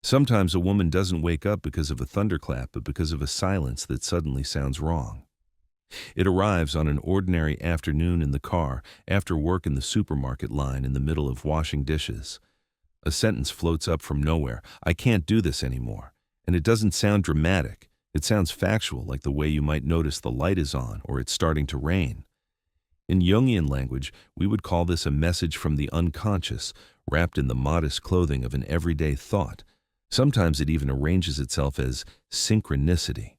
Sometimes a woman doesn't wake up because of a thunderclap, but because of a silence that suddenly sounds wrong. It arrives on an ordinary afternoon in the car, after work in the supermarket line in the middle of washing dishes. A sentence floats up from nowhere: "I can't do this anymore." And it doesn't sound dramatic. It sounds factual, like the way you might notice the light is on or it's starting to rain. In Jungian language, we would call this a message from the unconscious, wrapped in the modest clothing of an everyday thought. Sometimes it even arranges itself as synchronicity.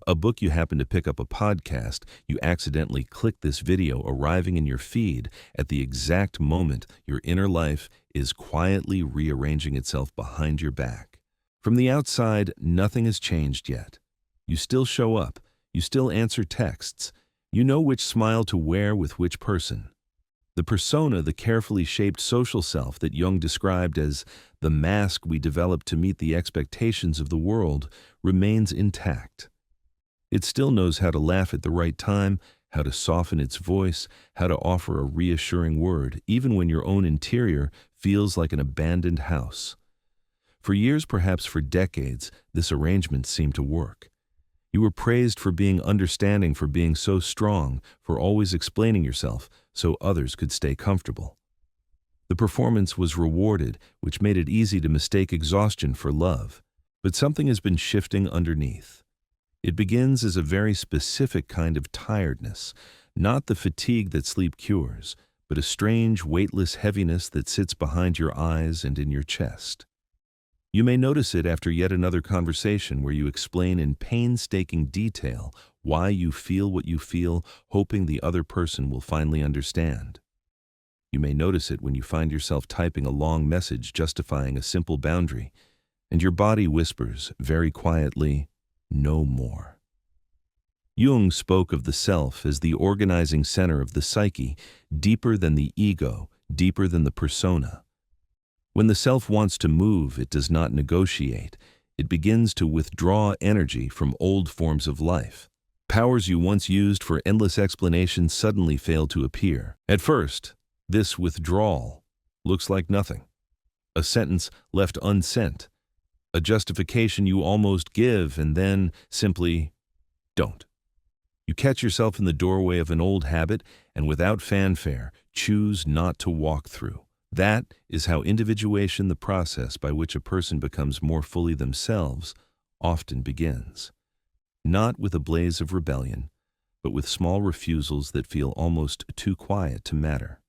A book you happen to pick up, a podcast, you accidentally click this video arriving in your feed at the exact moment your inner life is quietly rearranging itself behind your back. From the outside, nothing has changed yet. You still show up, you still answer texts, you know which smile to wear with which person. The persona, the carefully shaped social self that Jung described as the mask we develop to meet the expectations of the world, remains intact. It still knows how to laugh at the right time, how to soften its voice, how to offer a reassuring word, even when your own interior feels like an abandoned house. For years, perhaps for decades, this arrangement seemed to work. You were praised for being understanding, for being so strong, for always explaining yourself so others could stay comfortable. The performance was rewarded, which made it easy to mistake exhaustion for love. But something has been shifting underneath. It begins as a very specific kind of tiredness, not the fatigue that sleep cures, but a strange, weightless heaviness that sits behind your eyes and in your chest. You may notice it after yet another conversation where you explain in painstaking detail why you feel what you feel, hoping the other person will finally understand. You may notice it when you find yourself typing a long message justifying a simple boundary, and your body whispers very quietly, "No more." Jung spoke of the self as the organizing center of the psyche, deeper than the ego, deeper than the persona. When the self wants to move, it does not negotiate. It begins to withdraw energy from old forms of life. Powers you once used for endless explanations suddenly fail to appear. At first, this withdrawal looks like nothing. A sentence left unsent, a justification you almost give and then simply don't. You catch yourself in the doorway of an old habit and without fanfare choose not to walk through. That is how individuation, the process by which a person becomes more fully themselves, often begins. Not with a blaze of rebellion, but with small refusals that feel almost too quiet to matter.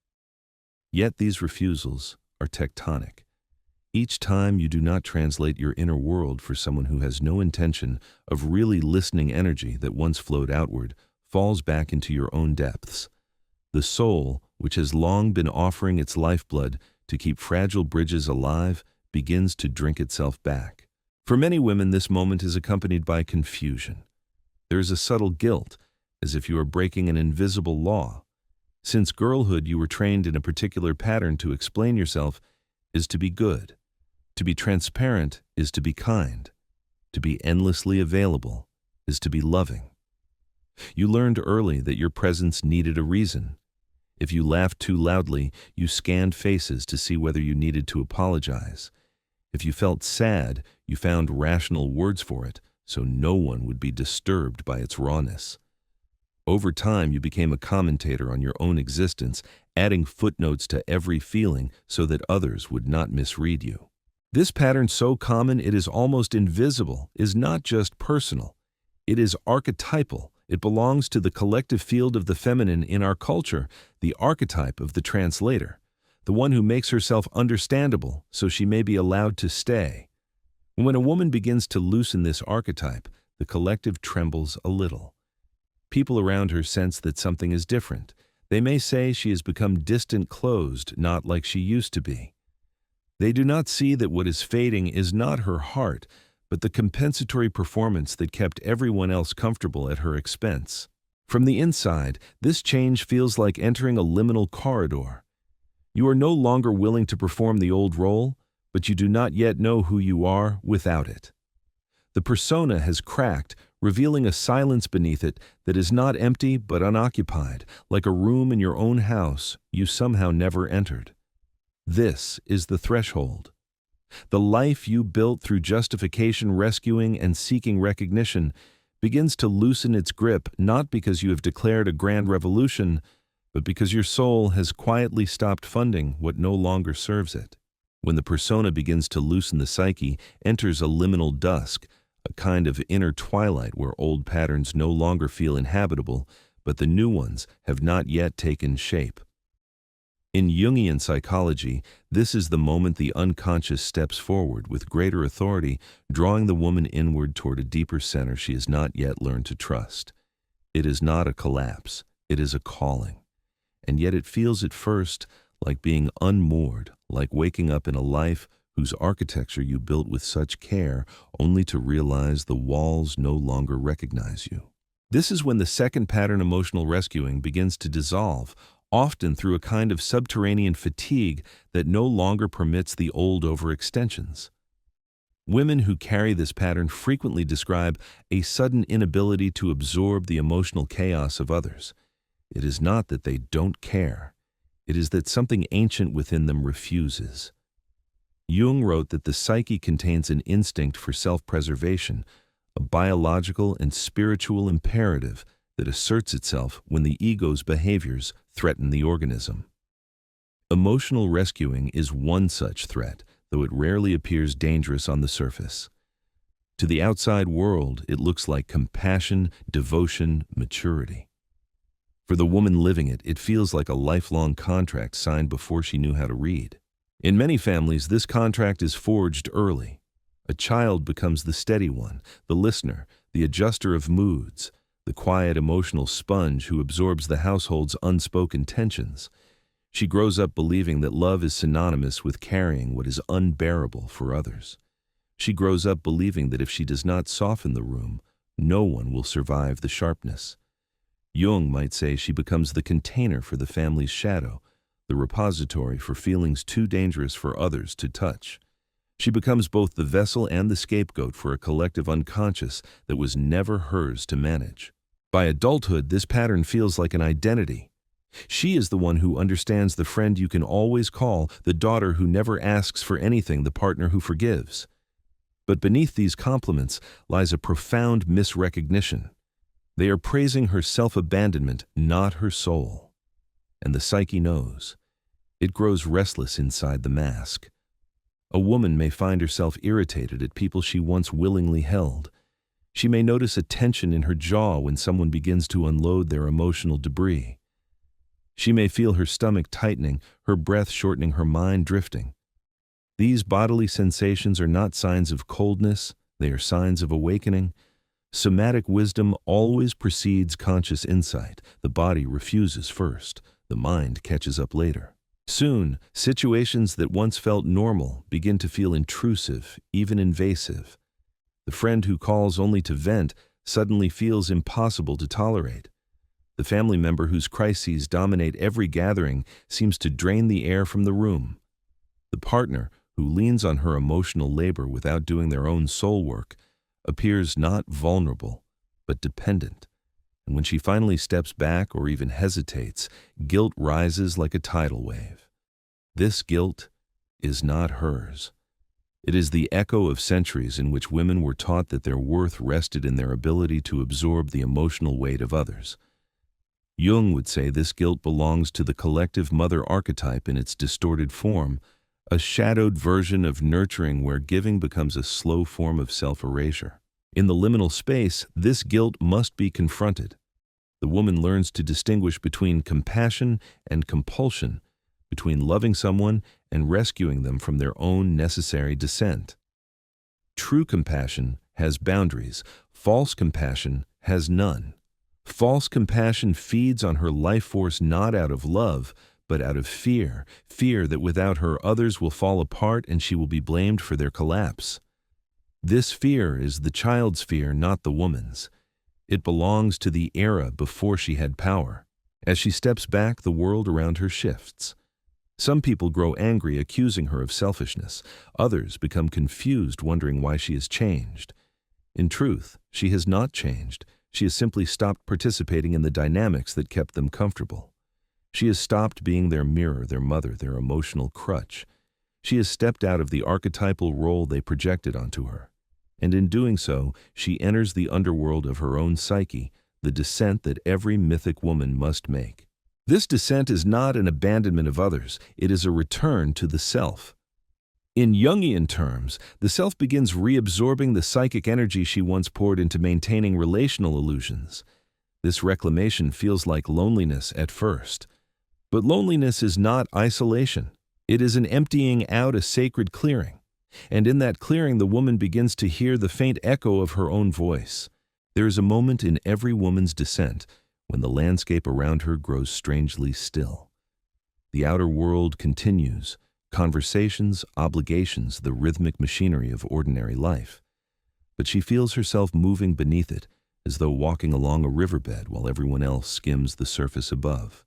Yet these refusals are tectonic. Each time you do not translate your inner world for someone who has no intention of really listening, energy that once flowed outward falls back into your own depths. The soul, which has long been offering its lifeblood to keep fragile bridges alive, begins to drink itself back. For many women, this moment is accompanied by confusion. There is a subtle guilt, as if you are breaking an invisible law. Since girlhood, you were trained in a particular pattern. To explain yourself is to be good. To be transparent is to be kind. To be endlessly available is to be loving. You learned early that your presence needed a reason. If you laughed too loudly, you scanned faces to see whether you needed to apologize. If you felt sad, you found rational words for it, so no one would be disturbed by its rawness. Over time, you became a commentator on your own existence, adding footnotes to every feeling so that others would not misread you. This pattern, so common it is almost invisible, is not just personal. It is archetypal. It belongs to the collective field of the feminine in our culture, the archetype of the translator, the one who makes herself understandable so she may be allowed to stay. When a woman begins to loosen this archetype, the collective trembles a little. People around her sense that something is different. They may say she has become distant, closed, not like she used to be. They do not see that what is fading is not her heart, but the compensatory performance that kept everyone else comfortable at her expense. From the inside, this change feels like entering a liminal corridor. You are no longer willing to perform the old role, but you do not yet know who you are without it. The persona has cracked, revealing a silence beneath it that is not empty but unoccupied, like a room in your own house you somehow never entered. This is the threshold. The life you built through justification, rescuing, and seeking recognition begins to loosen its grip, not because you have declared a grand revolution, but because your soul has quietly stopped funding what no longer serves it. When the persona begins to loosen, the psyche enters a liminal dusk, a kind of inner twilight where old patterns no longer feel inhabitable, but the new ones have not yet taken shape. In Jungian psychology, this is the moment the unconscious steps forward with greater authority, drawing the woman inward toward a deeper center she has not yet learned to trust. It is not a collapse, it is a calling. And yet it feels at first like being unmoored, like waking up in a life whose architecture you built with such care, only to realize the walls no longer recognize you. This is when the second pattern, emotional rescuing, begins to dissolve, often through a kind of subterranean fatigue that no longer permits the old overextensions. Women who carry this pattern frequently describe a sudden inability to absorb the emotional chaos of others. It is not that they don't care. It is that something ancient within them refuses. Jung wrote that the psyche contains an instinct for self-preservation, a biological and spiritual imperative that asserts itself when the ego's behaviors threaten the organism. Emotional rescuing is one such threat, though it rarely appears dangerous on the surface. To the outside world, it looks like compassion, devotion, maturity. For the woman living it, it feels like a lifelong contract signed before she knew how to read. In many families, this contract is forged early. A child becomes the steady one, the listener, the adjuster of moods, the quiet emotional sponge who absorbs the household's unspoken tensions. She grows up believing that love is synonymous with carrying what is unbearable for others. She grows up believing that if she does not soften the room, no one will survive the sharpness. Jung might say she becomes the container for the family's shadow, the repository for feelings too dangerous for others to touch. She becomes both the vessel and the scapegoat for a collective unconscious that was never hers to manage. By adulthood, this pattern feels like an identity. She is the one who understands, the friend you can always call, the daughter who never asks for anything, the partner who forgives. But beneath these compliments lies a profound misrecognition. They are praising her self-abandonment, not her soul. And the psyche knows. It grows restless inside the mask. A woman may find herself irritated at people she once willingly held. She may notice a tension in her jaw when someone begins to unload their emotional debris. She may feel her stomach tightening, her breath shortening, her mind drifting. These bodily sensations are not signs of coldness, they are signs of awakening. Somatic wisdom always precedes conscious insight. The body refuses first, the mind catches up later. Soon, situations that once felt normal begin to feel intrusive, even invasive. The friend who calls only to vent suddenly feels impossible to tolerate. The family member whose crises dominate every gathering seems to drain the air from the room. The partner who leans on her emotional labor without doing their own soul work appears not vulnerable, but dependent. And when she finally steps back or even hesitates, guilt rises like a tidal wave. This guilt is not hers. It is the echo of centuries in which women were taught that their worth rested in their ability to absorb the emotional weight of others. Jung would say this guilt belongs to the collective mother archetype in its distorted form, a shadowed version of nurturing where giving becomes a slow form of self-erasure. In the liminal space, this guilt must be confronted. The woman learns to distinguish between compassion and compulsion, between loving someone and rescuing them from their own necessary descent. True compassion has boundaries. False compassion has none. False compassion feeds on her life force not out of love, but out of fear, fear that without her others will fall apart and she will be blamed for their collapse. This fear is the child's fear, not the woman's. It belongs to the era before she had power. As she steps back, the world around her shifts. Some people grow angry, accusing her of selfishness. Others become confused, wondering why she has changed. In truth, she has not changed. She has simply stopped participating in the dynamics that kept them comfortable. She has stopped being their mirror, their mother, their emotional crutch. She has stepped out of the archetypal role they projected onto her. And in doing so, she enters the underworld of her own psyche, the descent that every mythic woman must make. This descent is not an abandonment of others, it is a return to the self. In Jungian terms, the self begins reabsorbing the psychic energy she once poured into maintaining relational illusions. This reclamation feels like loneliness at first. But loneliness is not isolation. It is an emptying out, a sacred clearing. And in that clearing, the woman begins to hear the faint echo of her own voice. There is a moment in every woman's descent when the landscape around her grows strangely still. The outer world continues, conversations, obligations, the rhythmic machinery of ordinary life. But she feels herself moving beneath it, as though walking along a riverbed while everyone else skims the surface above.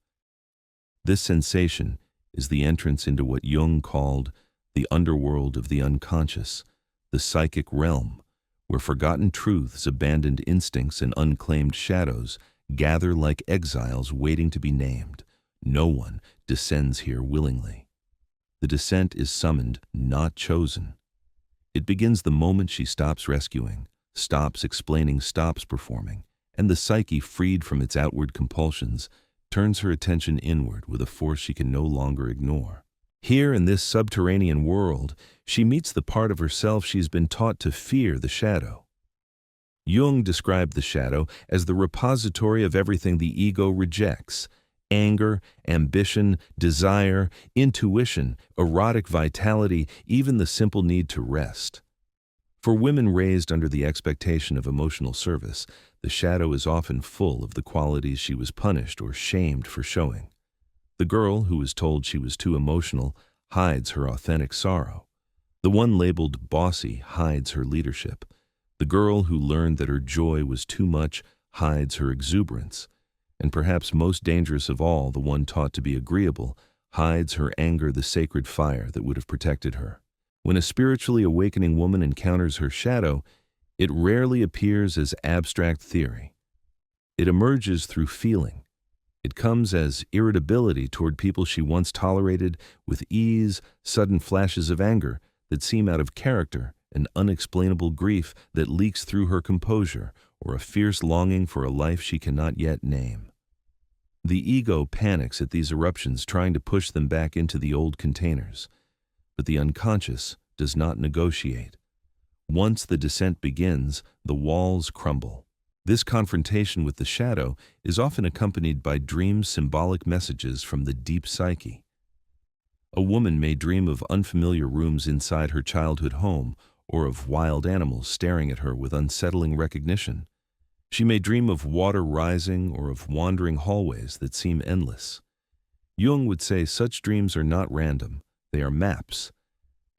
This sensation is the entrance into what Jung called the underworld of the unconscious, the psychic realm, where forgotten truths, abandoned instincts, and unclaimed shadows gather like exiles waiting to be named. No one descends here willingly. The descent is summoned, not chosen. It begins the moment she stops rescuing, stops explaining, stops performing, and the psyche, freed from its outward compulsions, turns her attention inward with a force she can no longer ignore. Here in this subterranean world, she meets the part of herself she's been taught to fear, the shadow. Jung described the shadow as the repository of everything the ego rejects: anger, ambition, desire, intuition, erotic vitality, even the simple need to rest. For women raised under the expectation of emotional service, the shadow is often full of the qualities she was punished or shamed for showing. The girl who was told she was too emotional hides her authentic sorrow. The one labeled bossy hides her leadership. The girl who learned that her joy was too much hides her exuberance. And perhaps most dangerous of all, the one taught to be agreeable hides her anger, the sacred fire that would have protected her. When a spiritually awakening woman encounters her shadow, it rarely appears as abstract theory. It emerges through feeling. It comes as irritability toward people she once tolerated, with ease, sudden flashes of anger that seem out of character, an unexplainable grief that leaks through her composure, or a fierce longing for a life she cannot yet name. The ego panics at these eruptions, trying to push them back into the old containers. But the unconscious does not negotiate. Once the descent begins, the walls crumble. This confrontation with the shadow is often accompanied by dreams, symbolic messages from the deep psyche. A woman may dream of unfamiliar rooms inside her childhood home, or of wild animals staring at her with unsettling recognition. She may dream of water rising or of wandering hallways that seem endless. Jung would say such dreams are not random, they are maps.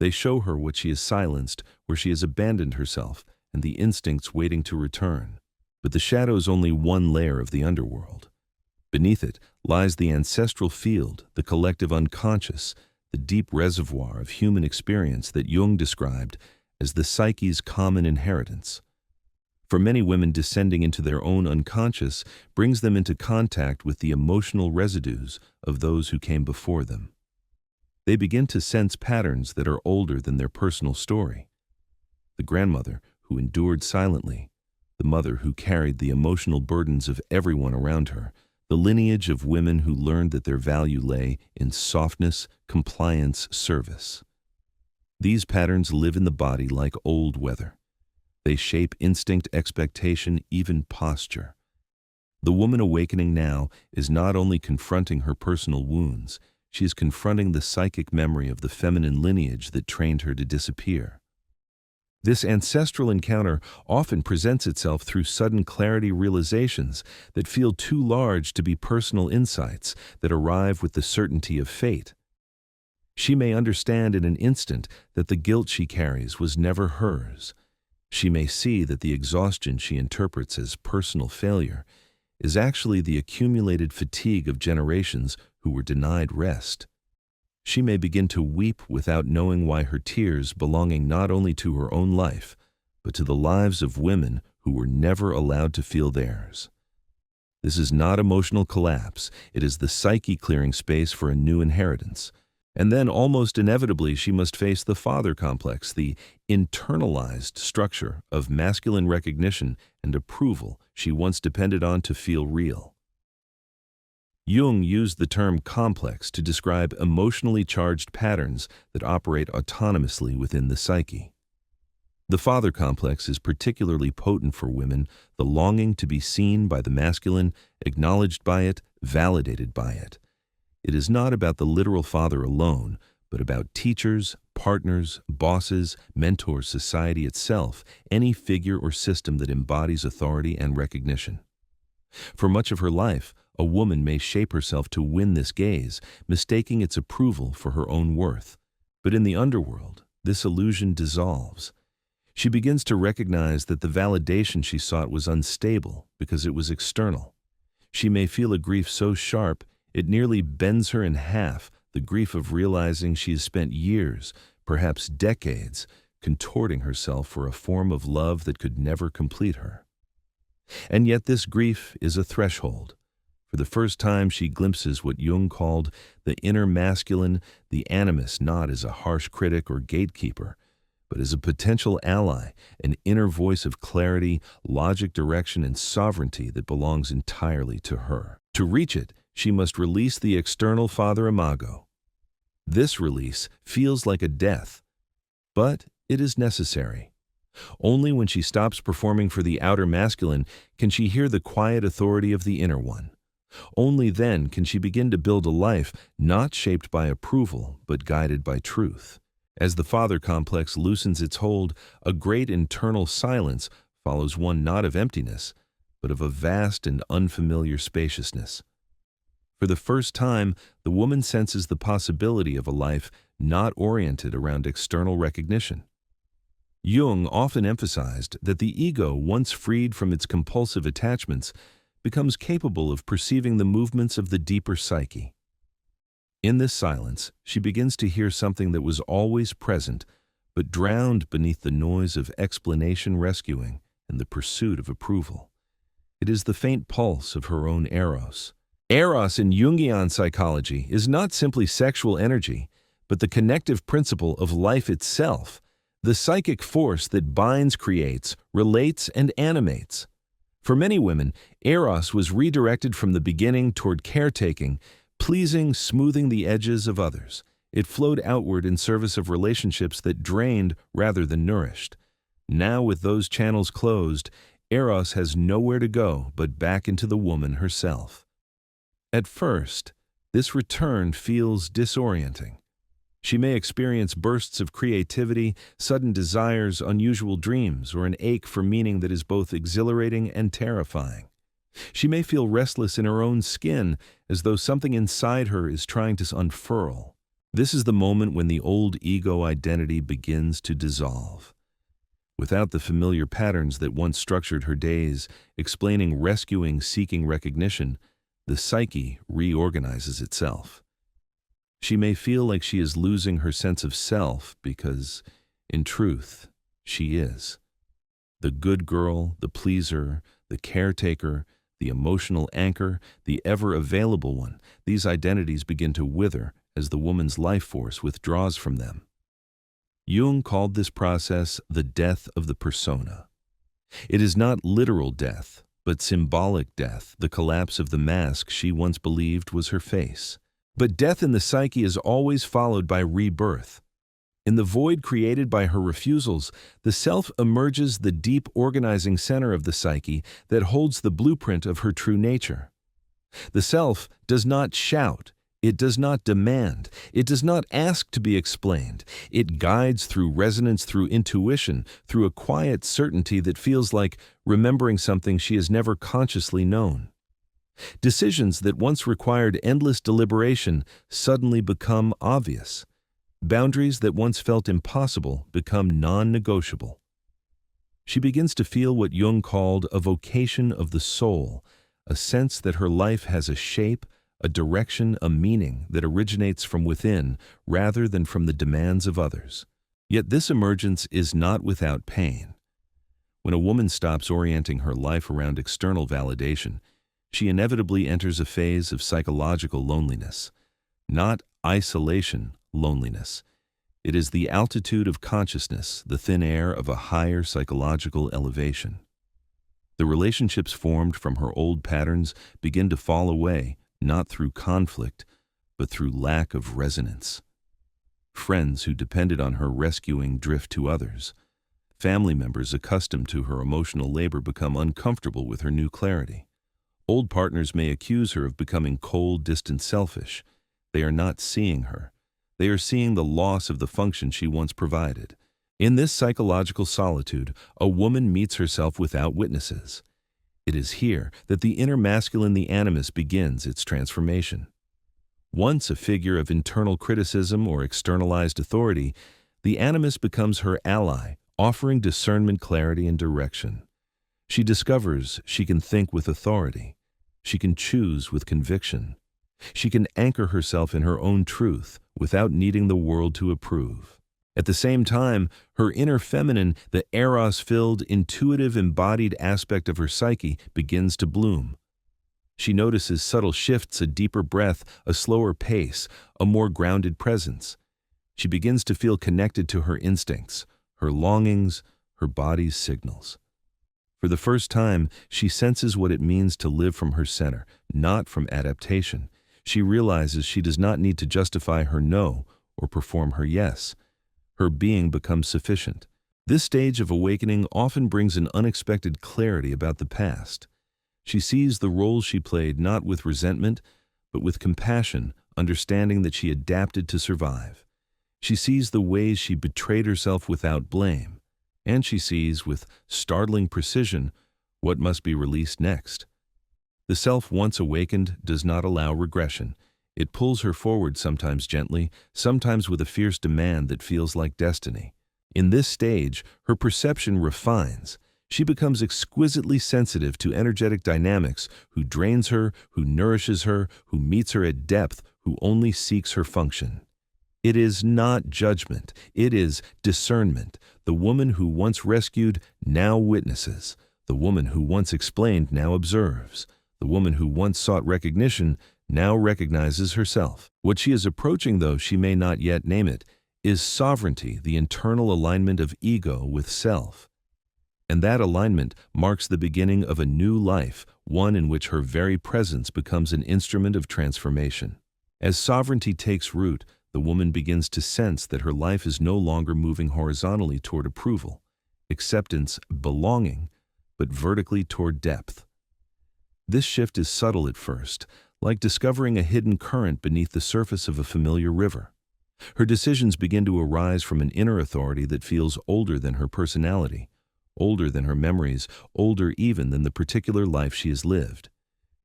They show her what she has silenced, where she has abandoned herself, and the instincts waiting to return. But the shadow is only one layer of the underworld. Beneath it lies the ancestral field, the collective unconscious, the deep reservoir of human experience that Jung described as the psyche's common inheritance. For many women, descending into their own unconscious brings them into contact with the emotional residues of those who came before them. They begin to sense patterns that are older than their personal story. The grandmother who endured silently, the mother who carried the emotional burdens of everyone around her, the lineage of women who learned that their value lay in softness, compliance, service. These patterns live in the body like old weather. They shape instinct, expectation, even posture. The woman awakening now is not only confronting her personal wounds, she is confronting the psychic memory of the feminine lineage that trained her to disappear. This ancestral encounter often presents itself through sudden clarity realizations that feel too large to be personal insights that arrive with the certainty of fate. She may understand in an instant that the guilt she carries was never hers. She may see that the exhaustion she interprets as personal failure is actually the accumulated fatigue of generations who were denied rest. She may begin to weep without knowing why, her tears belonging not only to her own life, but to the lives of women who were never allowed to feel theirs. This is not emotional collapse, it is the psyche clearing space for a new inheritance, And then, almost inevitably, she must face the father complex, the internalized structure of masculine recognition and approval she once depended on to feel real. Jung used the term complex to describe emotionally charged patterns that operate autonomously within the psyche. The father complex is particularly potent for women, the longing to be seen by the masculine, acknowledged by it, validated by it. It is not about the literal father alone, but about teachers, partners, bosses, mentors, society itself, any figure or system that embodies authority and recognition. For much of her life, a woman may shape herself to win this gaze, mistaking its approval for her own worth. But in the underworld, this illusion dissolves. She begins to recognize that the validation she sought was unstable because it was external. She may feel a grief so sharp it nearly bends her in half, the grief of realizing she has spent years, perhaps decades, contorting herself for a form of love that could never complete her. And yet this grief is a threshold. For the first time she glimpses what Jung called the inner masculine, the animus, not as a harsh critic or gatekeeper, but as a potential ally, an inner voice of clarity, logic, direction, and sovereignty that belongs entirely to her. To reach it, she must release the external father imago. This release feels like a death, but it is necessary. Only when she stops performing for the outer masculine can she hear the quiet authority of the inner one. Only then can she begin to build a life not shaped by approval, but guided by truth. As the father complex loosens its hold, a great internal silence follows, one not of emptiness, but of a vast and unfamiliar spaciousness. For the first time, the woman senses the possibility of a life not oriented around external recognition. Jung often emphasized that the ego, once freed from its compulsive attachments, becomes capable of perceiving the movements of the deeper psyche. In this silence, she begins to hear something that was always present, but drowned beneath the noise of explanation rescuing and the pursuit of approval. It is the faint pulse of her own eros. Eros in Jungian psychology is not simply sexual energy, but the connective principle of life itself, the psychic force that binds, creates, relates, and animates. For many women, eros was redirected from the beginning toward caretaking, pleasing, smoothing the edges of others. It flowed outward in service of relationships that drained rather than nourished. Now, with those channels closed, eros has nowhere to go but back into the woman herself. At first, this return feels disorienting. She may experience bursts of creativity, sudden desires, unusual dreams, or an ache for meaning that is both exhilarating and terrifying. She may feel restless in her own skin, as though something inside her is trying to unfurl. This is the moment when the old ego identity begins to dissolve. Without the familiar patterns that once structured her days, explaining, rescuing, seeking recognition, the psyche reorganizes itself. She may feel like she is losing her sense of self because, in truth, she is. The good girl, the pleaser, the caretaker, the emotional anchor, the ever-available one, these identities begin to wither as the woman's life force withdraws from them. Jung called this process the death of the persona. It is not literal death, but symbolic death, the collapse of the mask she once believed was her face. But death in the psyche is always followed by rebirth. In the void created by her refusals, the self emerges, the deep organizing center of the psyche that holds the blueprint of her true nature. The self does not shout, it does not demand, it does not ask to be explained. It guides through resonance, through intuition, through a quiet certainty that feels like remembering something she has never consciously known. Decisions that once required endless deliberation suddenly become obvious. Boundaries that once felt impossible become non-negotiable. She begins to feel what Jung called a vocation of the soul, a sense that her life has a shape, a direction, a meaning that originates from within rather than from the demands of others. Yet this emergence is not without pain. When a woman stops orienting her life around external validation, she inevitably enters a phase of psychological loneliness. Not isolation, loneliness. It is the altitude of consciousness, the thin air of a higher psychological elevation. The relationships formed from her old patterns begin to fall away, not through conflict, but through lack of resonance. Friends who depended on her rescuing drift to others. Family members accustomed to her emotional labor become uncomfortable with her new clarity. Old partners may accuse her of becoming cold, distant, selfish. They are not seeing her. They are seeing the loss of the function she once provided. In this psychological solitude, a woman meets herself without witnesses. It is here that the inner masculine, the animus, begins its transformation. Once a figure of internal criticism or externalized authority, the animus becomes her ally, offering discernment, clarity, and direction. She discovers she can think with authority. She can choose with conviction. She can anchor herself in her own truth without needing the world to approve. At the same time, her inner feminine, the eros-filled, intuitive, embodied aspect of her psyche begins to bloom. She notices subtle shifts, a deeper breath, a slower pace, a more grounded presence. She begins to feel connected to her instincts, her longings, her body's signals. For the first time, she senses what it means to live from her center, not from adaptation. She realizes she does not need to justify her no or perform her yes. Her being becomes sufficient. This stage of awakening often brings an unexpected clarity about the past. She sees the roles she played not with resentment, but with compassion, understanding that she adapted to survive. She sees the ways she betrayed herself without blame, and she sees, with startling precision, what must be released next. The self once awakened does not allow regression. It pulls her forward, sometimes gently, sometimes with a fierce demand that feels like destiny. In this stage, her perception refines. She becomes exquisitely sensitive to energetic dynamics, who drains her, who nourishes her, who meets her at depth, who only seeks her function. It is not judgment, it is discernment. The woman who once rescued now witnesses. The woman who once explained now observes. The woman who once sought recognition now recognizes herself. What she is approaching, though she may not yet name it, is sovereignty, the internal alignment of ego with self. And that alignment marks the beginning of a new life, one in which her very presence becomes an instrument of transformation. As sovereignty takes root, the woman begins to sense that her life is no longer moving horizontally toward approval, acceptance, belonging, but vertically toward depth. This shift is subtle at first, like discovering a hidden current beneath the surface of a familiar river. Her decisions begin to arise from an inner authority that feels older than her personality, older than her memories, older even than the particular life she has lived.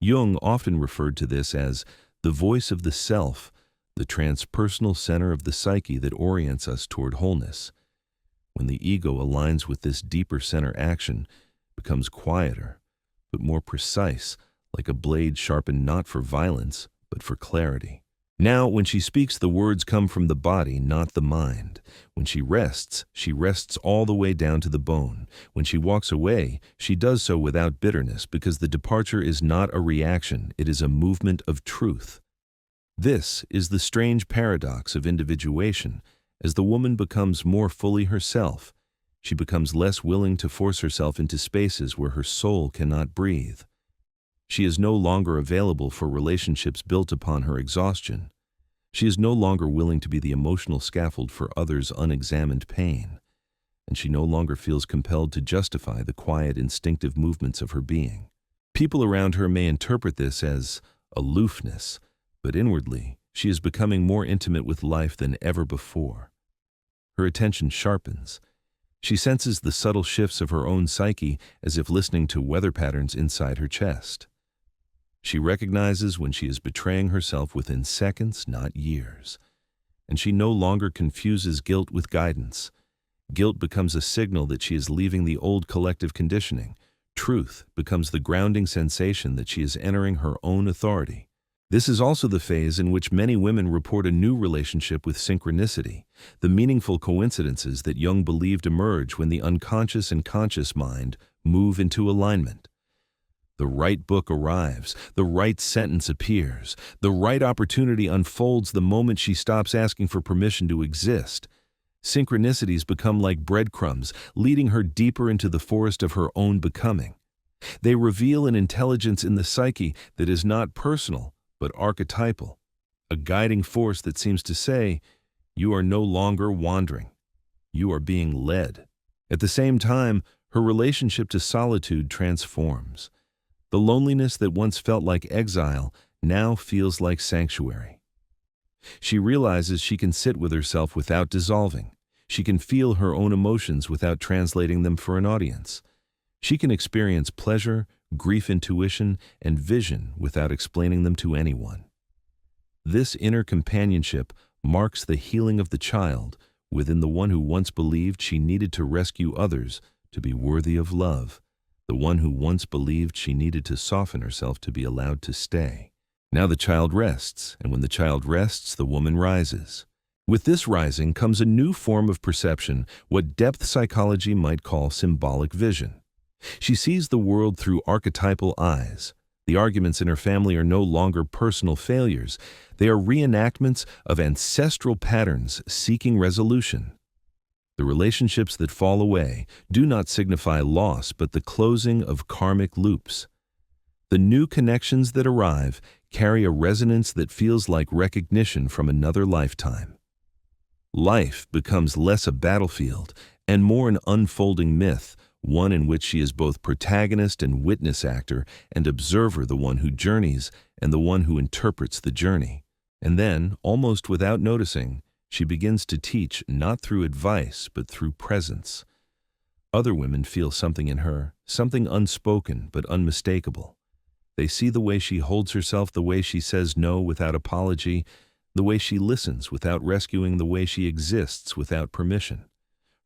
Jung often referred to this as the voice of the self, the transpersonal center of the psyche that orients us toward wholeness. When the ego aligns with this deeper center, action becomes quieter, but more precise, like a blade sharpened not for violence, but for clarity. Now, when she speaks, the words come from the body, not the mind. When she rests all the way down to the bone. When she walks away, she does so without bitterness, because the departure is not a reaction, it is a movement of truth. This is the strange paradox of individuation. As the woman becomes more fully herself, she becomes less willing to force herself into spaces where her soul cannot breathe. She is no longer available for relationships built upon her exhaustion. She is no longer willing to be the emotional scaffold for others' unexamined pain. And she no longer feels compelled to justify the quiet, instinctive movements of her being. People around her may interpret this as aloofness, but inwardly, she is becoming more intimate with life than ever before. Her attention sharpens. She senses the subtle shifts of her own psyche as if listening to weather patterns inside her chest. She recognizes when she is betraying herself within seconds, not years. And she no longer confuses guilt with guidance. Guilt becomes a signal that she is leaving the old collective conditioning. Truth becomes the grounding sensation that she is entering her own authority. This is also the phase in which many women report a new relationship with synchronicity, the meaningful coincidences that Jung believed emerge when the unconscious and conscious mind move into alignment. The right book arrives, the right sentence appears, the right opportunity unfolds the moment she stops asking for permission to exist. Synchronicities become like breadcrumbs, leading her deeper into the forest of her own becoming. They reveal an intelligence in the psyche that is not personal, but archetypal, a guiding force that seems to say, "You are no longer wandering. You are being led." At the same time, her relationship to solitude transforms. The loneliness that once felt like exile now feels like sanctuary. She realizes she can sit with herself without dissolving. She can feel her own emotions without translating them for an audience. She can experience pleasure, grief, intuition, and vision without explaining them to anyone. This inner companionship marks the healing of the child within the one who once believed she needed to rescue others to be worthy of love, the one who once believed she needed to soften herself to be allowed to stay. Now the child rests, and when the child rests, the woman rises. With this rising comes a new form of perception, what depth psychology might call symbolic vision. She sees the world through archetypal eyes. The arguments in her family are no longer personal failures. They are reenactments of ancestral patterns seeking resolution. The relationships that fall away do not signify loss, but the closing of karmic loops. The new connections that arrive carry a resonance that feels like recognition from another lifetime. Life becomes less a battlefield and more an unfolding myth, one in which she is both protagonist and witness actor and observer, the one who journeys and the one who interprets the journey. And then, almost without noticing, she begins to teach not through advice but through presence. Other women feel something in her, something unspoken but unmistakable. They see the way she holds herself, the way she says no without apology, the way she listens without rescuing, the way she exists without permission.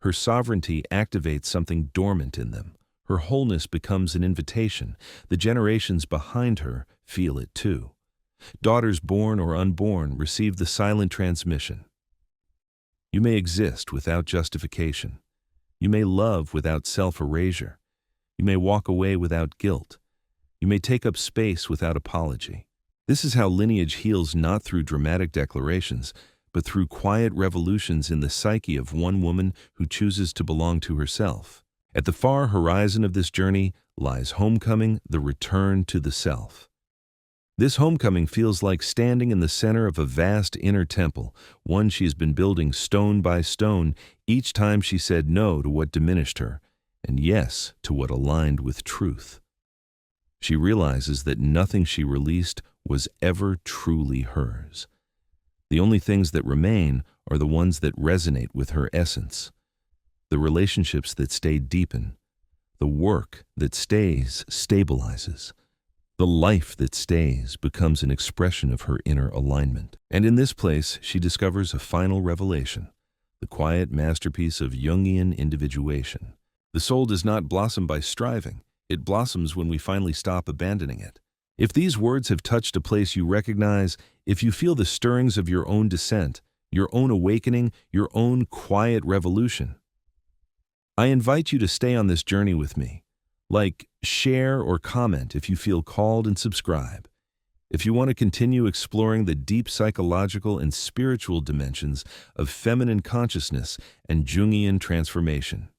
Her sovereignty activates something dormant in them. Her wholeness becomes an invitation. The generations behind her feel it too. Daughters born or unborn receive the silent transmission. You may exist without justification. You may love without self-erasure. You may walk away without guilt. You may take up space without apology. This is how lineage heals, not through dramatic declarations, but through quiet revolutions in the psyche of one woman who chooses to belong to herself. At the far horizon of this journey lies homecoming, the return to the self. This homecoming feels like standing in the center of a vast inner temple, one she has been building stone by stone each time she said no to what diminished her, and yes to what aligned with truth. She realizes that nothing she released was ever truly hers. The only things that remain are the ones that resonate with her essence. The relationships that stay deepen. The work that stays stabilizes. The life that stays becomes an expression of her inner alignment. And in this place, she discovers a final revelation, the quiet masterpiece of Jungian individuation. The soul does not blossom by striving. It blossoms when we finally stop abandoning it. If these words have touched a place you recognize, if you feel the stirrings of your own descent, your own awakening, your own quiet revolution, I invite you to stay on this journey with me. Like, share, or comment if you feel called, and subscribe if you want to continue exploring the deep psychological and spiritual dimensions of feminine consciousness and Jungian transformation.